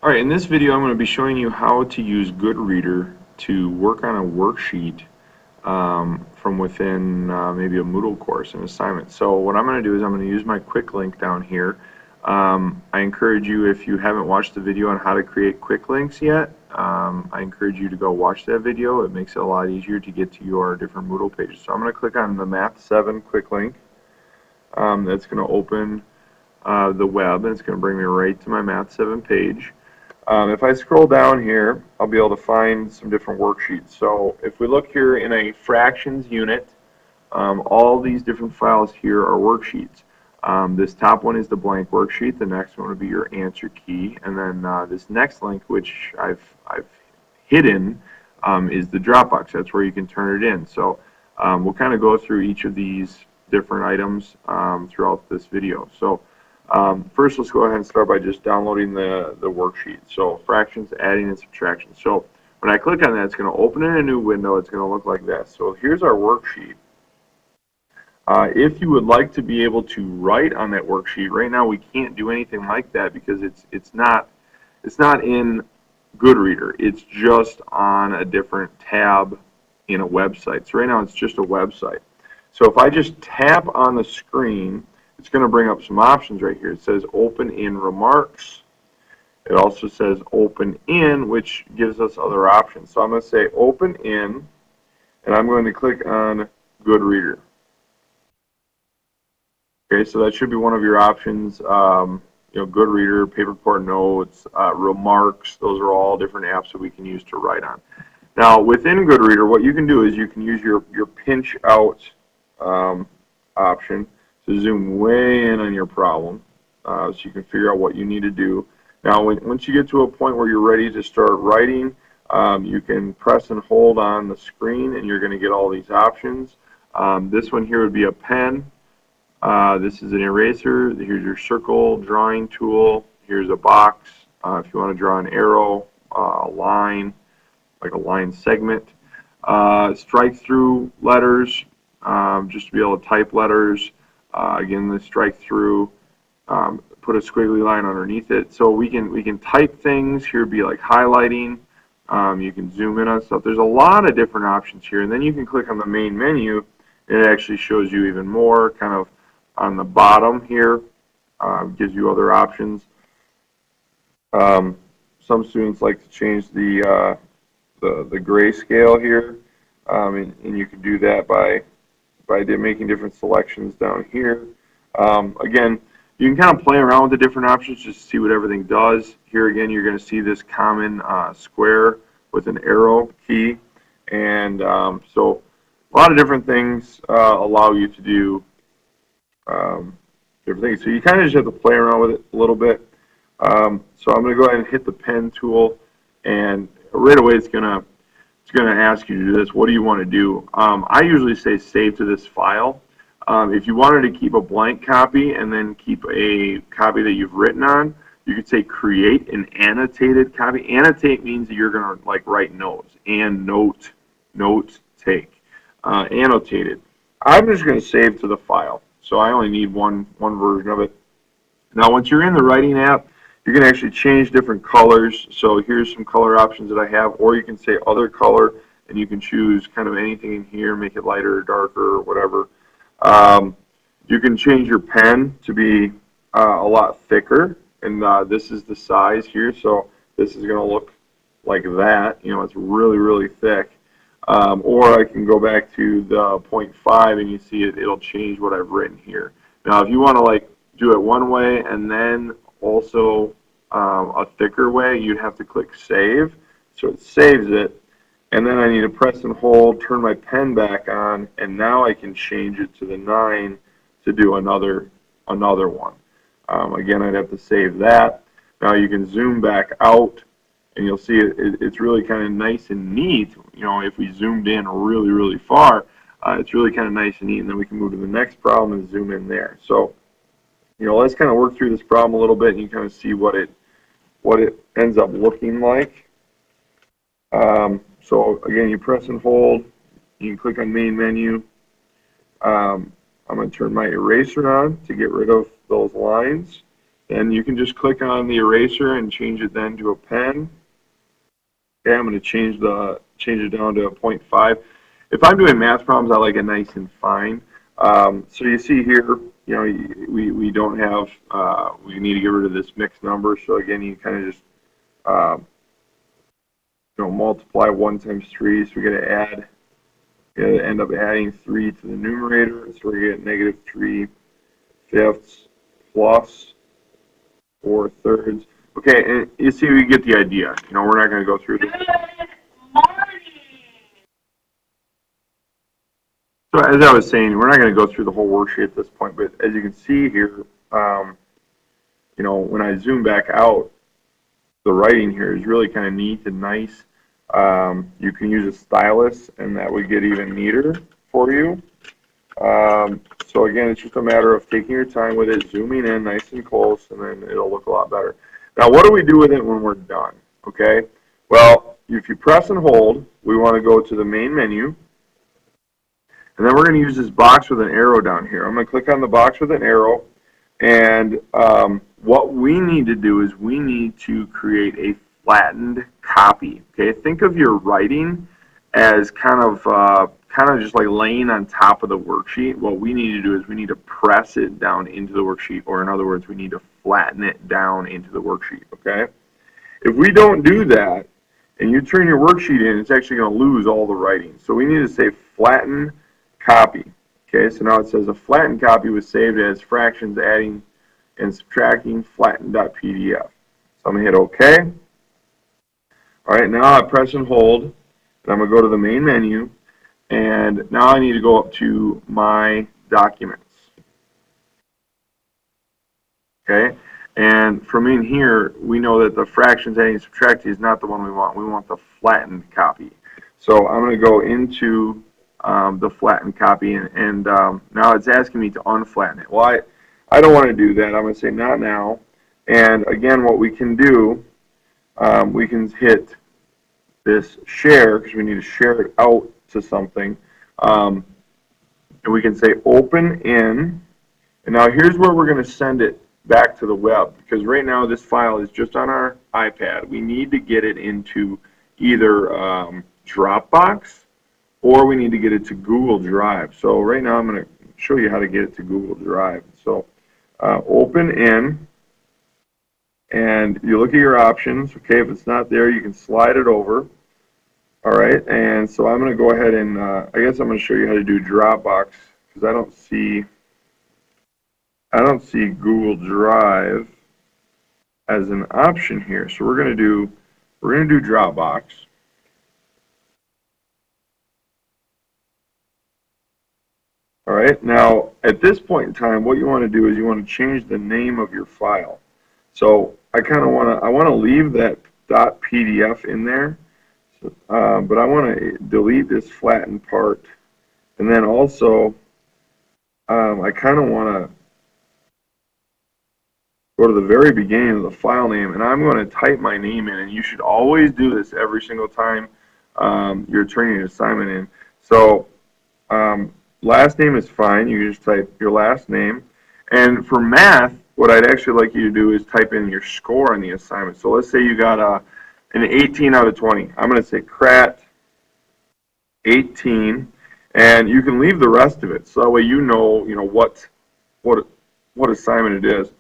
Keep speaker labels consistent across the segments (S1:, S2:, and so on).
S1: Alright, in this video I'm going to be showing you how to use GoodReader to work on a worksheet from within maybe a Moodle course, an assignment. So what I'm going to do is I'm going to use my quick link down here. I encourage you, if you haven't watched the video on how to create quick links yet, I encourage you to go watch that video. It makes it a lot easier to get to your different Moodle pages. So I'm going to click on the Math 7 quick link. That's going to open the web, and it's going to bring me right to my Math 7 page. If I scroll down here, I'll be able to find some different worksheets. So if we look here in a fractions unit, all these different files here are worksheets. This top one is the blank worksheet. The next one would be your answer key, and then this next link, which I've hidden, is the Dropbox. That's where you can turn it in. So we'll kind of go through each of these different items throughout this video. So first, let's go ahead and start by just downloading the worksheet. So fractions, adding, and subtraction. So when I click on that, it's going to open in a new window. It's going to look like this. So here's our worksheet. If you would like to be able to write on that worksheet, right now we can't do anything like that because it's not in GoodReader. It's just on a different tab in a website. So right now it's just a website. So if I just tap on the screen, it's going to bring up some options right here. It says open in remarks. It also says open in, which gives us other options. So I'm going to say open in, and I'm going to click on GoodReader. Okay, so that should be one of your options. GoodReader, Paperport Notes, Remarks. Those are all different apps that we can use to write on. Now, within GoodReader, what you can do is you can use your pinch out option to zoom way in on your problem, so you can figure out what you need to do. Now, once you get to a point where you're ready to start writing, you can press and hold on the screen, and you're going to get all these options. This one here would be a pen. This is an eraser. Here's your circle drawing tool. Here's a box. If you want to draw an arrow, a line, like a line segment. Strike through letters, just to be able to type letters. Again, the strike through, put a squiggly line underneath it. So we can type things. Here would be like highlighting. You can zoom in on stuff. There's a lot of different options here. And then you can click on the main menu, and it actually shows you even more. Kind of on the bottom here, gives you other options. Some students like to change the grayscale here, and you can do that by making different selections down here. Again, you can kind of play around with the different options just to see what everything does. Here again, you're going to see this common square with an arrow key, and so a lot of different things allow you to do different things. So you kind of just have to play around with it a little bit. So I'm going to go ahead and hit the pen tool, and right away it's going to ask you to do this. What do you want to do? I usually say save to this file. If you wanted to keep a blank copy and then keep a copy that you've written on, you could say create an annotated copy. Annotate means that you're going to like write notes. And note, take. Annotated. I'm just going to save to the file. So I only need one version of it. Now once you're in the writing app, you can actually change different colors. So here's some color options that I have, or you can say other color, and you can choose kind of anything in here, make it lighter or darker or whatever. You can change your pen to be a lot thicker, and this is the size here. So this is going to look like that. You know, it's really, really thick. Or I can go back to the 0.5, and you see it'll change what I've written here. Now, if you want to like do it one way and then also a thicker way, you'd have to click save. So it saves it, and then I need to press and hold, turn my pen back on, and now I can change it to the 9 to do another one. Again, I'd have to save that. Now you can zoom back out, and you'll see it's really kind of nice and neat. You know, if we zoomed in really, really far, it's really kind of nice and neat, and then we can move to the next problem and zoom in there. So, you know, let's kind of work through this problem a little bit, and you kind of see what it ends up looking like. So again, you press and hold. You can click on main menu. I'm going to turn my eraser on to get rid of those lines. And you can just click on the eraser and change it then to a pen. Okay, I'm going to change it down to a 0.5. If I'm doing math problems, I like it nice and fine. So you see here, you know, we don't have, we need to get rid of this mixed number. So again, you kind of just, you know, multiply 1 times 3. So we're going to add, we end up adding 3 to the numerator. So we're going to get negative 3/5 plus 4/3. Okay, and you see, we get the idea. You know, we're not going to go through this. So as I was saying, we're not going to go through the whole worksheet at this point, but as you can see here, you know, when I zoom back out, the writing here is really kind of neat and nice. You can use a stylus, and that would get even neater for you. So again, it's just a matter of taking your time with it, zooming in nice and close, and then it'll look a lot better. Now, what do we do with it when we're done? Okay, well, if you press and hold, we want to go to the main menu. And then we're going to use this box with an arrow down here. I'm going to click on the box with an arrow. And what we need to do is we need to create a flattened copy. Okay, think of your writing as kind of just like laying on top of the worksheet. What we need to do is we need to press it down into the worksheet, or in other words, we need to flatten it down into the worksheet. Okay, if we don't do that, and you turn your worksheet in, it's actually going to lose all the writing. So we need to say flatten copy. Okay, so now it says a flattened copy was saved as fractions adding and subtracting flatten.pdf. So I'm going to hit OK. All right, now I press and hold, and I'm going to go to the main menu, and now I need to go up to my documents. Okay, and from in here, we know that the fractions adding and subtracting is not the one we want. We want the flattened copy. So I'm going to go into the flattened copy, and now it's asking me to unflatten it. Well, I don't want to do that. I'm going to say not now. And again, what we can do, we can hit this share, because we need to share it out to something. And we can say open in. And now here's where we're going to send it back to the web, because right now this file is just on our iPad. We need to get it into either Dropbox, or we need to get it to Google Drive. So right now I'm going to show you how to get it to Google Drive. So open in, and you look at your options. Okay, if it's not there, you can slide it over. All right, and so I'm going to go ahead and I guess I'm going to show you how to do Dropbox, because I don't see Google Drive as an option here. So we're going to do Dropbox. All right, now at this point in time, what you want to do is you want to change the name of your file. So I want to leave that .pdf in there, but I want to delete this flattened part, and then also I kind of want to go to the very beginning of the file name, and I'm going to type my name in, and you should always do this every single time you're turning an assignment in. So last name is fine. You can just type your last name. And for math, what I'd actually like you to do is type in your score on the assignment. So let's say you got an 18 out of 20. I'm going to say CRAT 18, and you can leave the rest of it. So that way you know what assignment it is.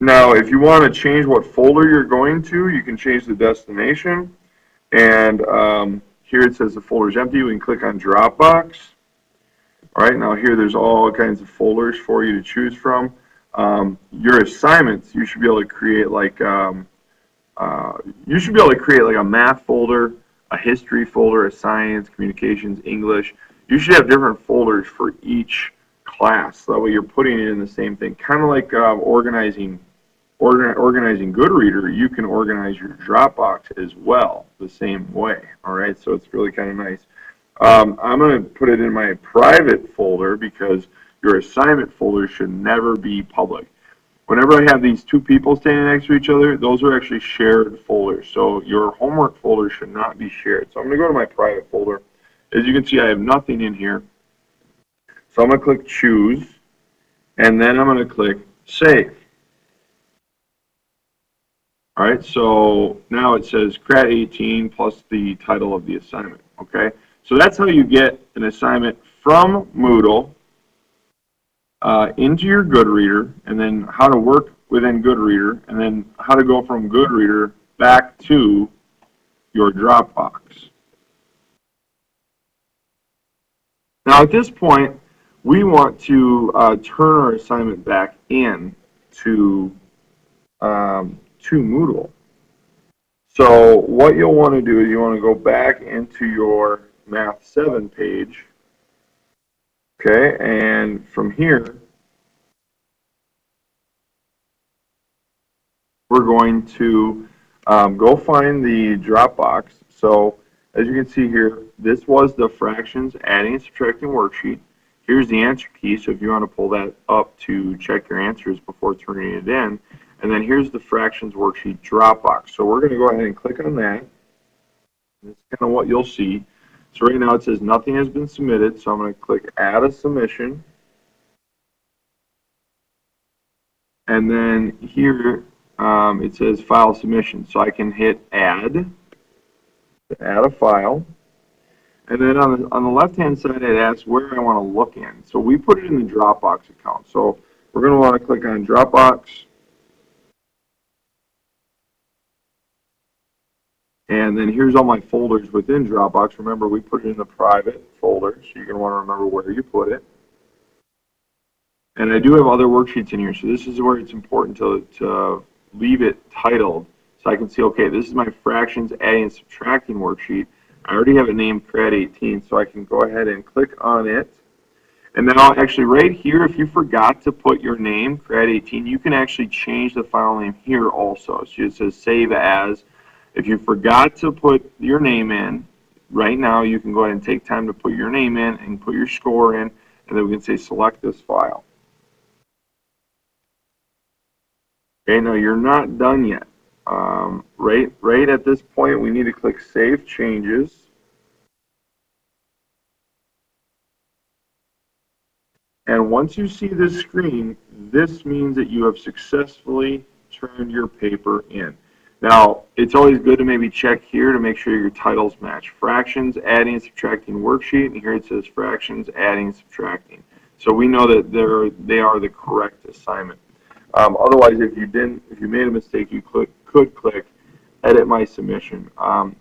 S1: Now, if you want to change what folder you're going to, you can change the destination. And here it says the folder is empty. We can click on Dropbox. All right, now here there's all kinds of folders for you to choose from. Your assignments, you should be able to create like a math folder, a history folder, a science, communications, English. You should have different folders for each class. That way you're putting it in the same thing. Kind of like organizing GoodReader, you can organize your Dropbox as well the same way. All right, so it's really kind of nice. I'm going to put it in my private folder, because your assignment folder should never be public. Whenever I have these two people standing next to each other, those are actually shared folders. So your homework folder should not be shared. So I'm going to go to my private folder. As you can see, I have nothing in here. So I'm going to click Choose, and then I'm going to click Save. All right, so now it says CRAT 18 plus the title of the assignment, okay? So that's how you get an assignment from Moodle into your GoodReader, and then how to work within GoodReader, and then how to go from GoodReader back to your Dropbox. Now at this point, we want to turn our assignment back in to Moodle. So what you'll want to do is you want to go back into your Math 7 page, okay, and from here, we're going to go find the Dropbox. So as you can see here, this was the fractions adding and subtracting worksheet. Here's the answer key, so if you want to pull that up to check your answers before turning it in. And then here's the fractions worksheet Dropbox. So we're going to go ahead and click on that. That's kind of what you'll see. So right now it says nothing has been submitted, so I'm going to click add a submission. And then here it says file submission, so I can hit add a file. And then on the left-hand side, it asks where I want to look in. So we put it in the Dropbox account. So we're going to want to click on Dropbox. And then here's all my folders within Dropbox. Remember, we put it in the private folder, so you're going to want to remember where you put it. And I do have other worksheets in here, so this is where it's important to leave it titled. So I can see, okay, this is my fractions adding and subtracting worksheet. I already have it named CRAT 18, so I can go ahead and click on it. And now actually right here, if you forgot to put your name, CRAT 18, you can actually change the file name here also. So it says save as. If you forgot to put your name in, right now you can go ahead and take time to put your name in and put your score in, and then we can say select this file. Okay, now you're not done yet. Right at this point, we need to click Save Changes. And once you see this screen, this means that you have successfully turned your paper in. Now, it's always good to maybe check here to make sure your titles match. Fractions, adding, and subtracting worksheet, and here it says fractions, adding, and subtracting. So we know that they are the correct assignment. Otherwise, if you made a mistake, you could click Edit My Submission.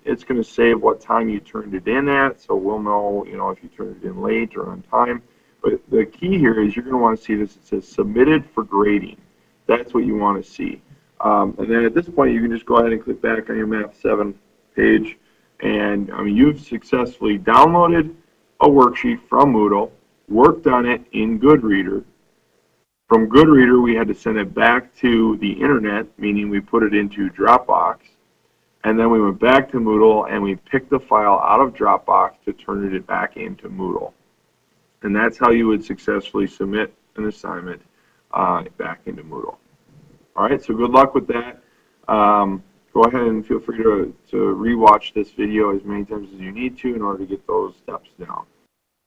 S1: It's going to save what time you turned it in at, so we'll know, if you turned it in late or on time. But the key here is you're going to want to see this. It says Submitted for Grading. That's what you want to see. And then at this point, you can just go ahead and click back on your Math 7 page, and you've successfully downloaded a worksheet from Moodle, worked on it in GoodReader. From GoodReader, we had to send it back to the internet, meaning we put it into Dropbox, and then we went back to Moodle and we picked the file out of Dropbox to turn it back into Moodle. And that's how you would successfully submit an assignment back into Moodle. All right, so good luck with that. Go ahead and feel free to rewatch this video as many times as you need to in order to get those steps down.